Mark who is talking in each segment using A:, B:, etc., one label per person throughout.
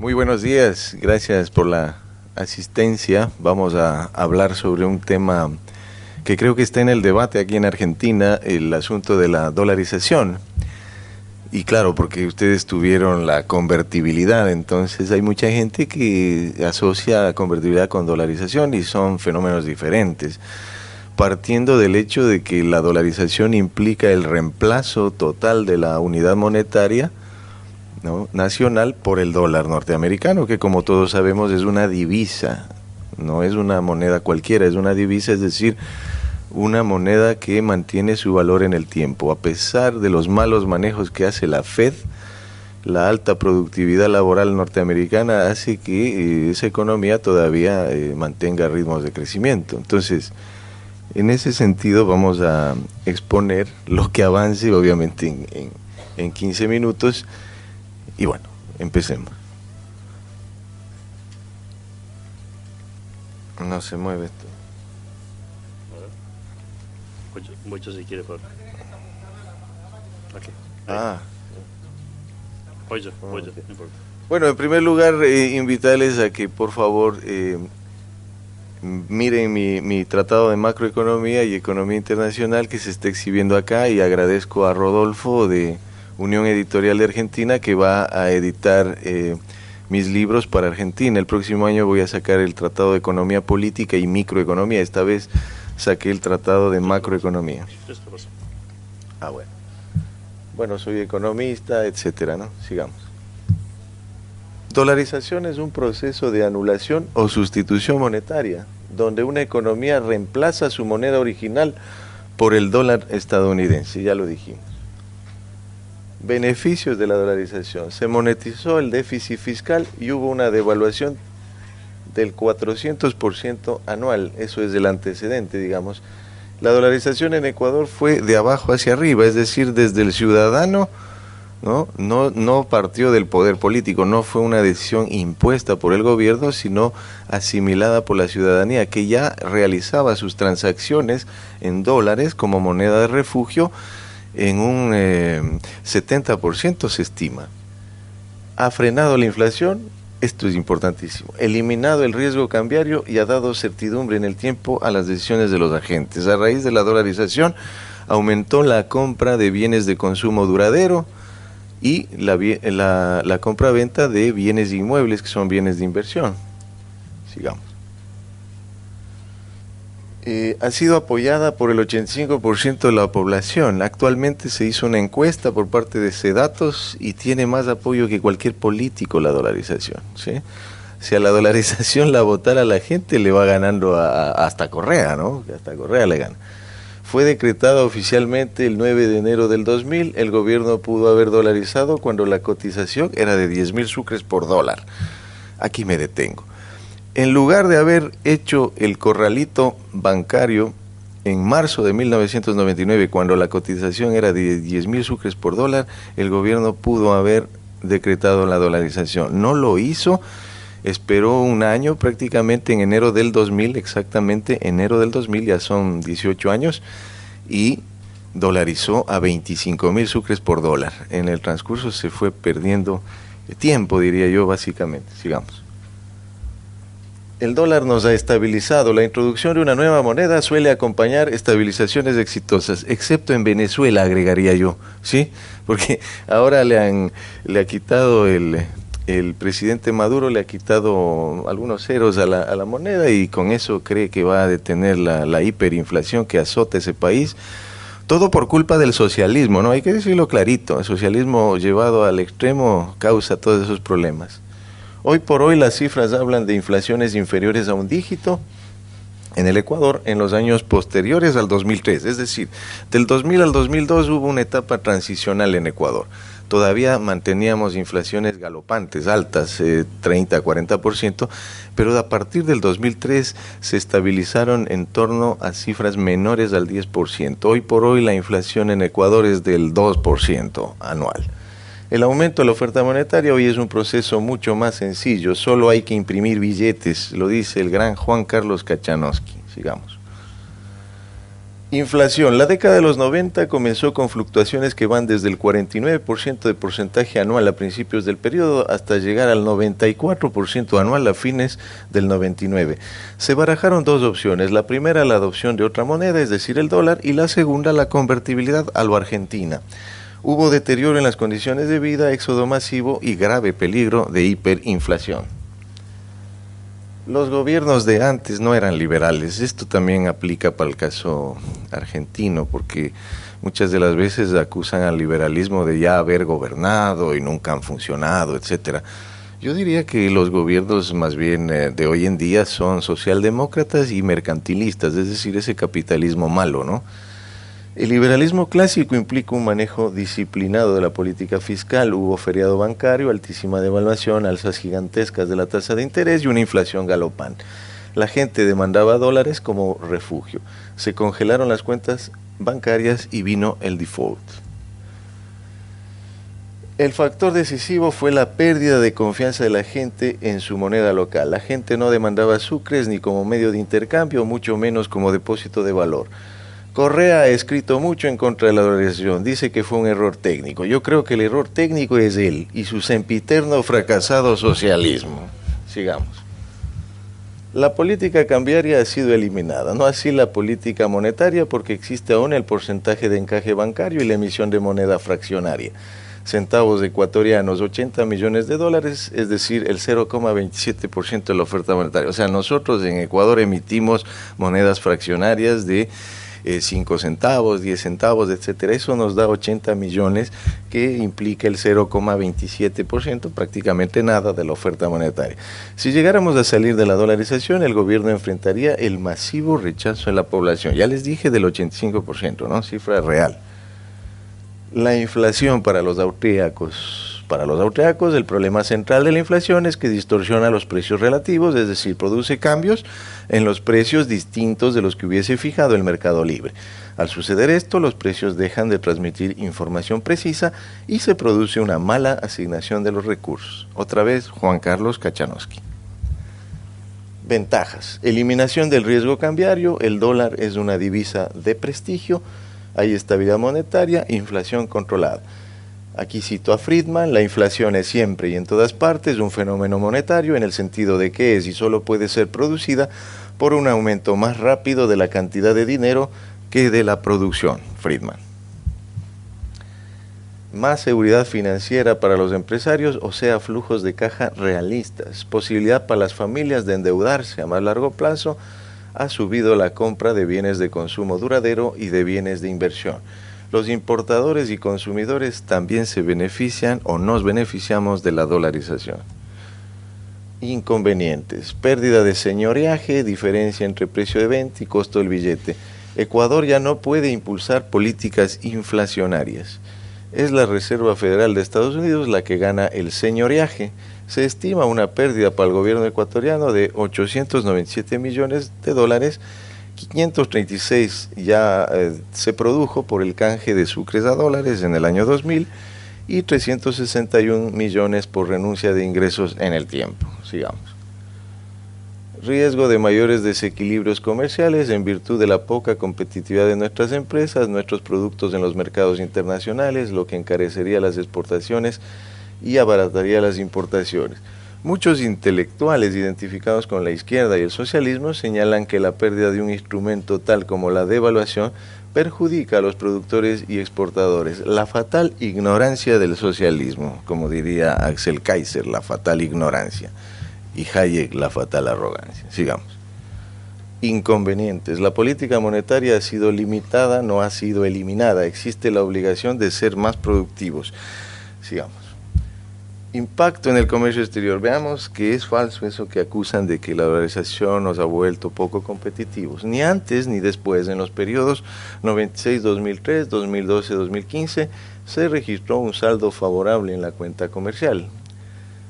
A: Muy buenos días, gracias por la asistencia. Vamos a hablar sobre un tema que creo que está en el debate aquí en Argentina, el asunto de la dolarización. Y claro, porque ustedes tuvieron la convertibilidad, entonces hay mucha gente que asocia convertibilidad con dolarización y son fenómenos diferentes. Partiendo del hecho de que la dolarización implica el reemplazo total de la unidad monetaria, ¿no?, nacional por el dólar norteamericano, que como todos sabemos es una divisa, no es una moneda cualquiera, es una divisa, es decir, una moneda que mantiene su valor en el tiempo. A pesar de los malos manejos que hace la Fed, la alta productividad laboral norteamericana hace que esa economía todavía mantenga ritmos de crecimiento. Entonces, en ese sentido vamos a exponer lo que avance, obviamente en 15 minutos, y bueno, empecemos. No se mueve esto.
B: Mucho si quiere, por okay. Voy yo, no importa.
A: Bueno, en primer lugar, invitarles a que por favor miren mi tratado de macroeconomía y economía internacional que se está exhibiendo acá, y agradezco a Rodolfo de Unión Editorial de Argentina que va a editar mis libros para Argentina. El próximo año voy a sacar el tratado de economía política y microeconomía. Esta vez saqué el tratado de macroeconomía. Bueno. Bueno, soy economista, etcétera, ¿no? Sigamos. Dolarización es un proceso de anulación o sustitución monetaria, donde una economía reemplaza su moneda original por el dólar estadounidense, ya lo dijimos. Beneficios de la dolarización: se monetizó el déficit fiscal y hubo una devaluación del 400% anual. Eso es el antecedente, digamos. La dolarización en Ecuador fue de abajo hacia arriba, es decir, desde el ciudadano, no partió del poder político, no fue una decisión impuesta por el gobierno, sino asimilada por la ciudadanía, que ya realizaba sus transacciones en dólares como moneda de refugio en un 70%, se estima. Ha frenado la inflación, esto es importantísimo, eliminado el riesgo cambiario y ha dado certidumbre en el tiempo a las decisiones de los agentes. A raíz de la dolarización aumentó la compra de bienes de consumo duradero y la compra-venta de bienes inmuebles, que son bienes de inversión. Sigamos. Ha sido apoyada por el 85% de la población. Actualmente se hizo una encuesta por parte de Sedatos y tiene más apoyo que cualquier político la dolarización, ¿sí? Si a la dolarización la votara la gente, le va ganando hasta Correa, ¿no? Hasta Correa le gana. Fue decretada oficialmente el 9 de enero del 2000. El gobierno pudo haber dolarizado cuando la cotización era de 10.000 sucres por dólar. Aquí me detengo. En lugar de haber hecho el corralito bancario en marzo de 1999, cuando la cotización era de 10.000 sucres por dólar, el gobierno pudo haber decretado la dolarización. No lo hizo, esperó un año, prácticamente en enero del 2000, exactamente enero del 2000, ya son 18 años, y dolarizó a 25.000 sucres por dólar. En el transcurso se fue perdiendo tiempo, diría yo, básicamente. Sigamos. El dólar nos ha estabilizado. La introducción de una nueva moneda suele acompañar estabilizaciones exitosas, excepto en Venezuela, agregaría yo, ¿sí? Porque ahora le ha quitado el presidente Maduro, le ha quitado algunos ceros a la moneda, y con eso cree que va a detener la hiperinflación que azota ese país. Todo por culpa del socialismo, ¿no? Hay que decirlo clarito. El socialismo llevado al extremo causa todos esos problemas. Hoy por hoy las cifras hablan de inflaciones inferiores a un dígito en el Ecuador en los años posteriores al 2003. Es decir, del 2000 al 2002 hubo una etapa transicional en Ecuador. Todavía manteníamos inflaciones galopantes, altas, 30-40%, pero a partir del 2003 se estabilizaron en torno a cifras menores al 10%. Hoy por hoy la inflación en Ecuador es del 2% anual. El aumento de la oferta monetaria hoy es un proceso mucho más sencillo, solo hay que imprimir billetes, lo dice el gran Juan Carlos Kachanowski. Sigamos. Inflación. La década de los 90 comenzó con fluctuaciones que van desde el 49% de porcentaje anual a principios del periodo hasta llegar al 94% anual a fines del 99. Se barajaron dos opciones. La primera, la adopción de otra moneda, es decir, el dólar, y la segunda, la convertibilidad a lo argentina. Hubo deterioro en las condiciones de vida, éxodo masivo y grave peligro de hiperinflación. Los gobiernos de antes no eran liberales. Esto también aplica para el caso argentino, porque muchas de las veces acusan al liberalismo de ya haber gobernado y nunca han funcionado, etcétera. Yo diría que los gobiernos más bien de hoy en día son socialdemócratas y mercantilistas, es decir, ese capitalismo malo, ¿no? El liberalismo clásico implica un manejo disciplinado de la política fiscal. Hubo feriado bancario, altísima devaluación, alzas gigantescas de la tasa de interés y una inflación galopante. La gente demandaba dólares como refugio. Se congelaron las cuentas bancarias y vino el default. El factor decisivo fue la pérdida de confianza de la gente en su moneda local. La gente no demandaba sucres ni como medio de intercambio, mucho menos como depósito de valor. Correa ha escrito mucho en contra de la dolarización, dice que fue un error técnico. Yo creo que el error técnico es él y su sempiterno fracasado socialismo. Sigamos. La política cambiaria ha sido eliminada, no así la política monetaria, porque existe aún el porcentaje de encaje bancario y la emisión de moneda fraccionaria. Centavos ecuatorianos, 80 millones de dólares, es decir, el 0,27% de la oferta monetaria. O sea, nosotros en Ecuador emitimos monedas fraccionarias de 5 centavos, 10 centavos, etcétera. Eso nos da 80 millones, que implica el 0,27%, prácticamente nada de la oferta monetaria. Si llegáramos a salir de la dolarización, el gobierno enfrentaría el masivo rechazo de la población. Ya les dije del 85%, ¿no? Cifra real. La inflación para los austríacos. Para los austríacos, el problema central de la inflación es que distorsiona los precios relativos, es decir, produce cambios en los precios distintos de los que hubiese fijado el mercado libre. Al suceder esto, los precios dejan de transmitir información precisa y se produce una mala asignación de los recursos. Otra vez, Juan Carlos Kachanowski. Ventajas. Eliminación del riesgo cambiario. El dólar es una divisa de prestigio. Hay estabilidad monetaria, inflación controlada. Aquí cito a Friedman: la inflación es siempre y en todas partes un fenómeno monetario en el sentido de que es y solo puede ser producida por un aumento más rápido de la cantidad de dinero que de la producción. Friedman. Más seguridad financiera para los empresarios, o sea, flujos de caja realistas, posibilidad para las familias de endeudarse a más largo plazo. Ha subido la compra de bienes de consumo duradero y de bienes de inversión. Los importadores y consumidores también se benefician o nos beneficiamos de la dolarización. Inconvenientes: pérdida de señoreaje, diferencia entre precio de venta y costo del billete. Ecuador ya no puede impulsar políticas inflacionarias. Es la Reserva Federal de Estados Unidos la que gana el señoreaje. Se estima una pérdida para el gobierno ecuatoriano de 897 millones de dólares. 536 ya se produjo por el canje de sucres a dólares en el año 2000 y 361 millones por renuncia de ingresos en el tiempo. Sigamos. Riesgo de mayores desequilibrios comerciales en virtud de la poca competitividad de nuestras empresas, nuestros productos en los mercados internacionales, lo que encarecería las exportaciones y abarataría las importaciones. Muchos intelectuales identificados con la izquierda y el socialismo señalan que la pérdida de un instrumento tal como la devaluación perjudica a los productores y exportadores. La fatal ignorancia del socialismo, como diría Axel Kaiser, la fatal ignorancia, y Hayek, la fatal arrogancia. Sigamos. Inconvenientes. La política monetaria ha sido limitada, no ha sido eliminada. Existe la obligación de ser más productivos. Sigamos. Impacto en el comercio exterior. Veamos que es falso eso que acusan de que la dolarización nos ha vuelto poco competitivos. Ni antes ni después, en los periodos 96-2003, 2012-2015, se registró un saldo favorable en la cuenta comercial,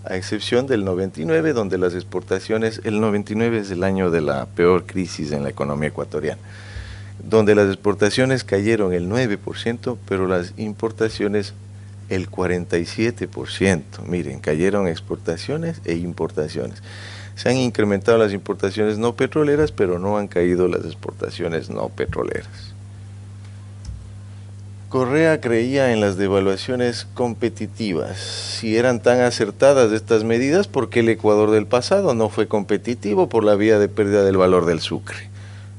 A: a excepción del 99, donde las exportaciones, el 99 es el año de la peor crisis en la economía ecuatoriana, donde las exportaciones cayeron el 9%, pero las importaciones el 47%. Miren, cayeron exportaciones e importaciones. Se han incrementado las importaciones no petroleras, pero no han caído las exportaciones no petroleras. Correa creía en las devaluaciones competitivas. Si eran tan acertadas estas medidas, ¿por qué el Ecuador del pasado no fue competitivo por la vía de pérdida del valor del sucre?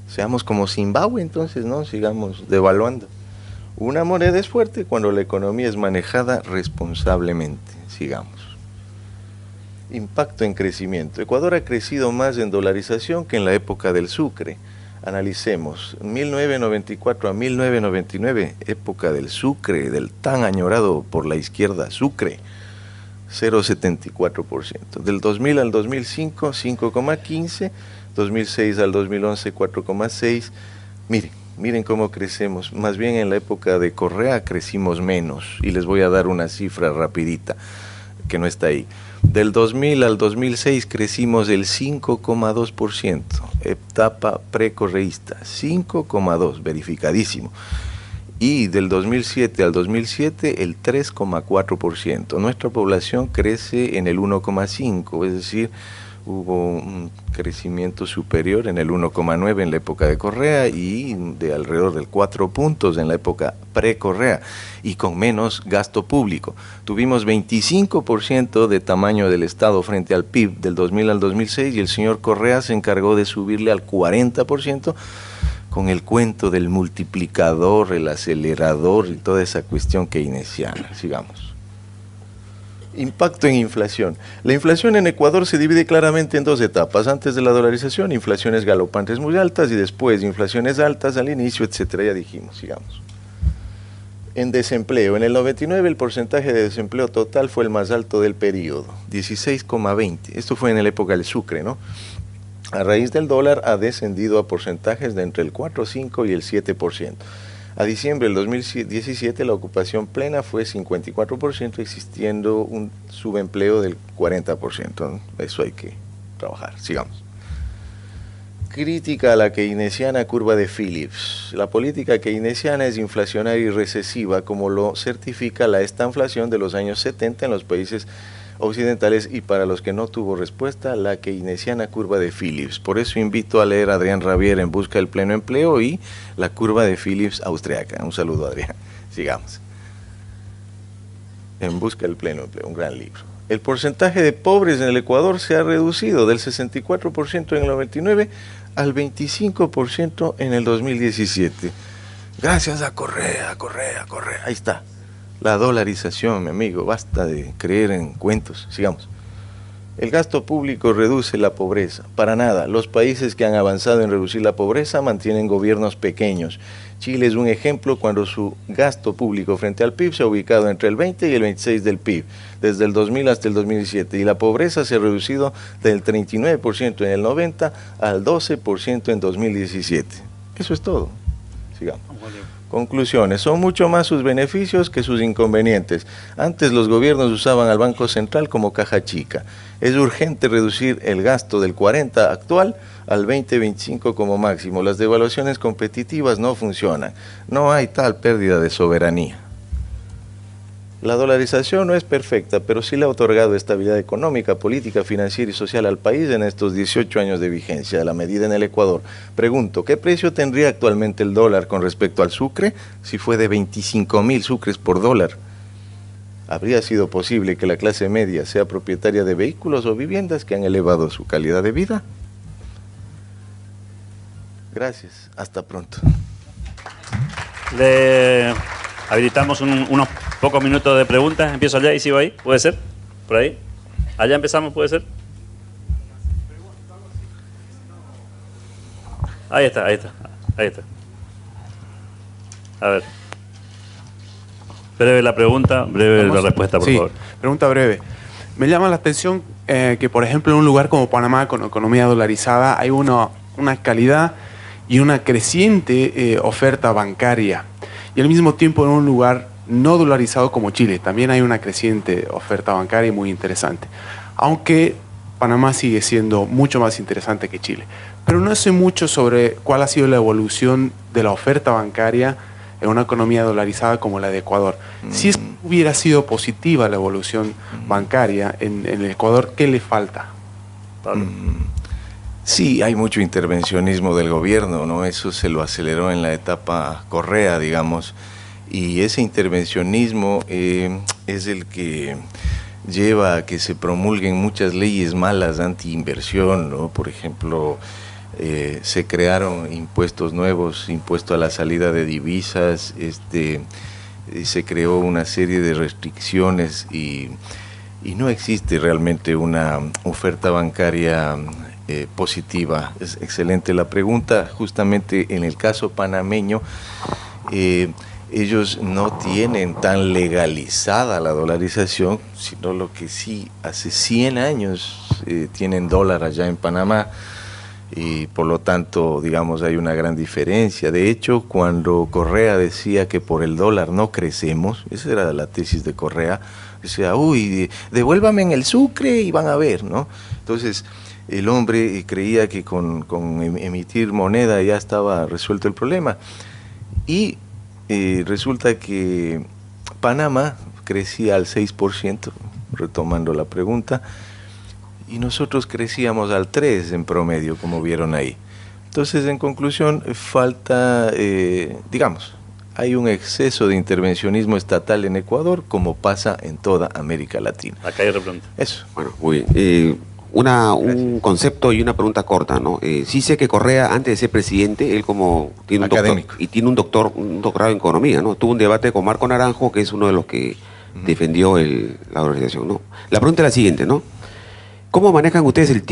A: Seamos como Zimbabue entonces, ¿no? Sigamos devaluando. Una moneda es fuerte cuando la economía es manejada responsablemente. Sigamos. Impacto en crecimiento. Ecuador ha crecido más en dolarización que en la época del sucre. Analicemos, 1994 a 1999, época del sucre, del tan añorado por la izquierda sucre, 0,74%. Del 2000 al 2005, 5,15%, 2006 al 2011, 4,6%. Miren cómo crecemos. Más bien en la época de Correa crecimos menos. Y les voy a dar una cifra rapidita, que no está ahí. Del 2000 al 2006 crecimos el 5,2%, etapa precorreísta, 5,2%, verificadísimo. Y del 2007 al 2007 el 3,4%. Nuestra población crece en el 1,5%, es decir, hubo un crecimiento superior en el 1,9% en la época de Correa y de alrededor del 4 puntos en la época pre-Correa y con menos gasto público. Tuvimos 25% de tamaño del Estado frente al PIB del 2000 al 2006 y el señor Correa se encargó de subirle al 40% con el cuento del multiplicador, el acelerador y toda esa cuestión keynesiana. Sigamos. Impacto en inflación. La inflación en Ecuador se divide claramente en dos etapas. Antes de la dolarización, inflaciones galopantes muy altas y después inflaciones altas al inicio, etcétera. Ya dijimos, sigamos. En desempleo. En el 99 el porcentaje de desempleo total fue el más alto del periodo, 16,20. Esto fue en la época del sucre, ¿no? A raíz del dólar ha descendido a porcentajes de entre el 4, 5 y el 7%. A diciembre del 2017 la ocupación plena fue 54%, existiendo un subempleo del 40%. Eso hay que trabajar. Sigamos. Crítica a la keynesiana curva de Phillips. La política keynesiana es inflacionaria y recesiva, como lo certifica la estanflación de los años 70 en los países occidentales y para los que no tuvo respuesta, la keynesiana curva de Phillips. Por eso invito a leer a Adrián Rabier En busca del pleno empleo y la curva de Phillips austriaca. Un saludo, Adrián. Sigamos. En busca del pleno empleo, un gran libro. El porcentaje de pobres en el Ecuador se ha reducido del 64% en el 99 al 25% en el 2017. Gracias a Correa. Ahí está. La dolarización, mi amigo, basta de creer en cuentos. Sigamos. El gasto público reduce la pobreza. Para nada. Los países que han avanzado en reducir la pobreza mantienen gobiernos pequeños. Chile es un ejemplo cuando su gasto público frente al PIB se ha ubicado entre el 20 y el 26 del PIB, desde el 2000 hasta el 2017. Y la pobreza se ha reducido del 39% en el 90 al 12% en 2017. Eso es todo. Sigamos. Conclusiones. Son mucho más sus beneficios que sus inconvenientes. Antes los gobiernos usaban al Banco Central como caja chica. Es urgente reducir el gasto del 40 actual al 20-25 como máximo. Las devaluaciones competitivas no funcionan. No hay tal pérdida de soberanía. La dolarización no es perfecta, pero sí le ha otorgado estabilidad económica, política, financiera y social al país en estos 18 años de vigencia de la medida en el Ecuador. Pregunto, ¿qué precio tendría actualmente el dólar con respecto al sucre si fue de 25.000 sucres por dólar? ¿Habría sido posible que la clase media sea propietaria de vehículos o viviendas que han elevado su calidad de vida? Gracias, hasta pronto.
B: Le habilitamos unos pocos minutos de preguntas. Empiezo allá y sigo ahí. ¿Puede ser? ¿Por ahí? Allá empezamos, ¿puede ser? Ahí está. A ver. Breve la pregunta, breve la respuesta, por favor.
C: Pregunta breve. Me llama la atención que, por ejemplo, en un lugar como Panamá, con economía dolarizada, hay una calidad y una creciente oferta bancaria. Y al mismo tiempo en un lugar no dolarizado como Chile, también hay una creciente oferta bancaria muy interesante. Aunque Panamá sigue siendo mucho más interesante que Chile. Pero no sé mucho sobre cuál ha sido la evolución de la oferta bancaria en una economía dolarizada como la de Ecuador. Si hubiera sido positiva la evolución bancaria en el Ecuador, ¿qué le falta?
B: Pablo.
A: Sí, hay mucho intervencionismo del gobierno, ¿no? Eso se lo aceleró en la etapa Correa, digamos, Y ese intervencionismo es el que lleva a que se promulguen muchas leyes malas anti-inversión, ¿no? Por ejemplo, se crearon impuestos nuevos, impuesto a la salida de divisas, se creó una serie de restricciones y no existe realmente una oferta bancaria positiva. Es excelente la pregunta. Justamente en el caso panameño, ellos no tienen tan legalizada la dolarización, sino lo que sí, hace 100 años tienen dólar allá en Panamá, y por lo tanto, digamos, hay una gran diferencia. De hecho, cuando Correa decía que por el dólar no crecemos, esa era la tesis de Correa, decía, uy, devuélvame en el sucre y van a ver, ¿no? Entonces, el hombre creía que con emitir moneda ya estaba resuelto el problema. Y resulta que Panamá crecía al 6%, retomando la pregunta, y nosotros crecíamos al 3% en promedio, como vieron ahí. Entonces, en conclusión, falta, digamos, hay un exceso de intervencionismo estatal en Ecuador, como pasa en toda América Latina.
B: Acá hay otra pregunta.
A: Eso.
D: Bueno, muy bien. Un concepto y una pregunta corta, ¿no? Sí sé que Correa, antes de ser presidente, él como tiene un
A: académico
D: doctor, y tiene un doctorado en economía, ¿no? Tuvo un debate con Marco Naranjo, que es uno de los que defendió la organización, ¿no? La pregunta es la siguiente, ¿no? ¿Cómo manejan ustedes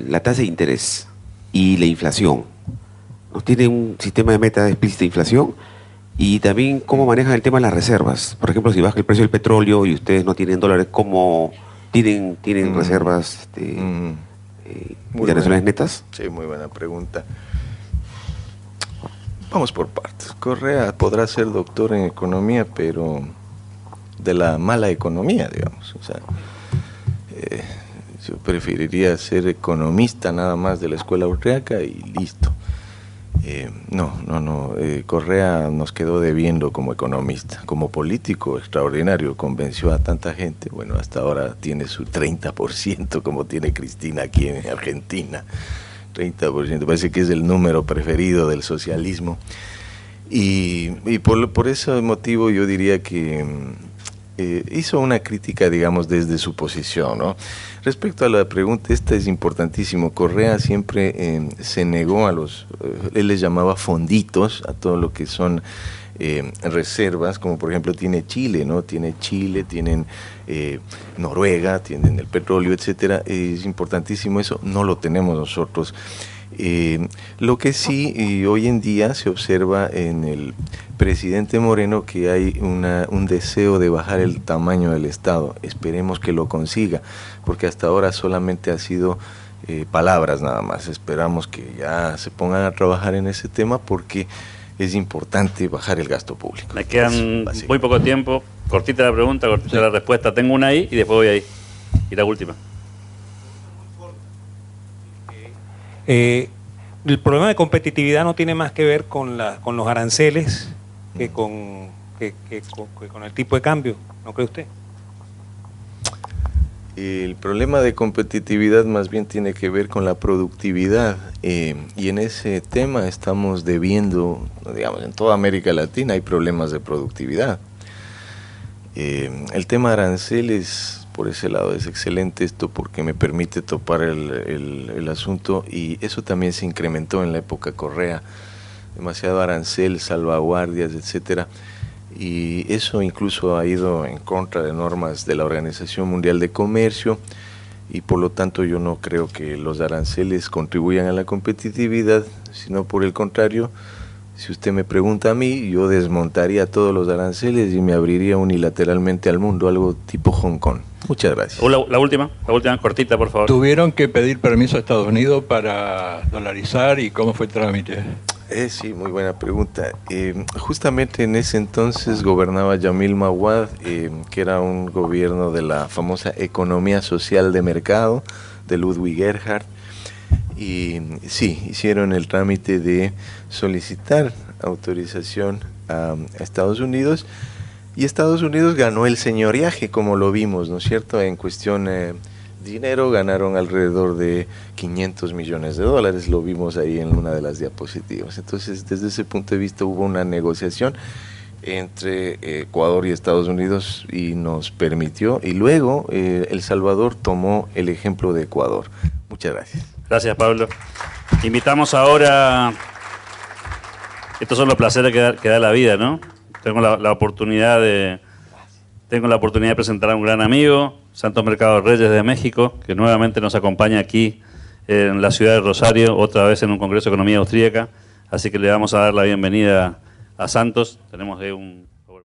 D: la tasa de interés y la inflación? ¿No tienen un sistema de meta explícita de inflación? Y también, ¿cómo manejan el tema de las reservas? Por ejemplo, si baja el precio del petróleo y ustedes no tienen dólares, ¿cómo tienen reservas internacionales netas?
A: Sí, muy buena pregunta. Vamos por partes. Correa podrá ser doctor en economía, pero de la mala economía, digamos. O sea, yo preferiría ser economista nada más de la escuela austriaca y listo. Correa nos quedó debiendo como economista. Como político extraordinario, convenció a tanta gente. Bueno, hasta ahora tiene su 30%, como tiene Cristina aquí en Argentina. 30%, parece que es el número preferido del socialismo. Y por ese motivo yo diría que hizo una crítica, digamos, desde su posición, ¿no? Respecto a la pregunta, esta es importantísimo. Correa siempre se negó a él les llamaba fonditos, a todo lo que son reservas, como por ejemplo tiene Chile, ¿no? Tiene Chile, tienen Noruega, tienen el petróleo, etcétera. Es importantísimo eso, no lo tenemos nosotros. Lo que sí hoy en día se observa en el presidente Moreno que hay un deseo de bajar el tamaño del Estado. Esperemos que lo consiga, porque hasta ahora solamente ha sido palabras nada más. Esperamos que ya se pongan a trabajar en ese tema, porque es importante bajar el gasto público.
B: Me quedan muy poco tiempo. Cortita la pregunta, cortita la respuesta. Tengo una ahí y después voy ahí. Y la última.
E: El problema de competitividad no tiene más que ver con los aranceles que con el tipo de cambio, ¿no cree usted?
A: El problema de competitividad más bien tiene que ver con la productividad, y en ese tema estamos debiendo, digamos, en toda América Latina hay problemas de productividad. El tema aranceles, por ese lado, es excelente esto porque me permite topar el asunto, y eso también se incrementó en la época Correa, demasiado arancel, salvaguardias, etcétera, y eso incluso ha ido en contra de normas de la Organización Mundial de Comercio, y por lo tanto yo no creo que los aranceles contribuyan a la competitividad, sino por el contrario. Si usted me pregunta a mí, yo desmontaría todos los aranceles y me abriría unilateralmente al mundo, algo tipo Hong Kong. Muchas gracias.
B: La última cortita, por favor.
F: ¿Tuvieron que pedir permiso a Estados Unidos para dolarizar y cómo fue el trámite?
A: Sí, muy buena pregunta. Justamente en ese entonces gobernaba Yamil Mawad, que era un gobierno de la famosa economía social de mercado de Ludwig Erhard. Y sí, hicieron el trámite de solicitar autorización a Estados Unidos, y Estados Unidos ganó el señoreaje, como lo vimos, ¿no es cierto? En cuestión dinero ganaron alrededor de $500 millones, lo vimos ahí en una de las diapositivas. Entonces, desde ese punto de vista hubo una negociación. entre Ecuador y Estados Unidos y nos permitió, y luego El Salvador tomó el ejemplo de Ecuador. Muchas gracias.
B: Gracias, Pablo. Invitamos ahora, estos son los placeres que da la vida, ¿no? Tengo la oportunidad de presentar a un gran amigo, Santos Mercado Reyes de México, que nuevamente nos acompaña aquí en la ciudad de Rosario, otra vez en un Congreso de Economía Austríaca. Así que le vamos a dar la bienvenida a Santos. Tenemos un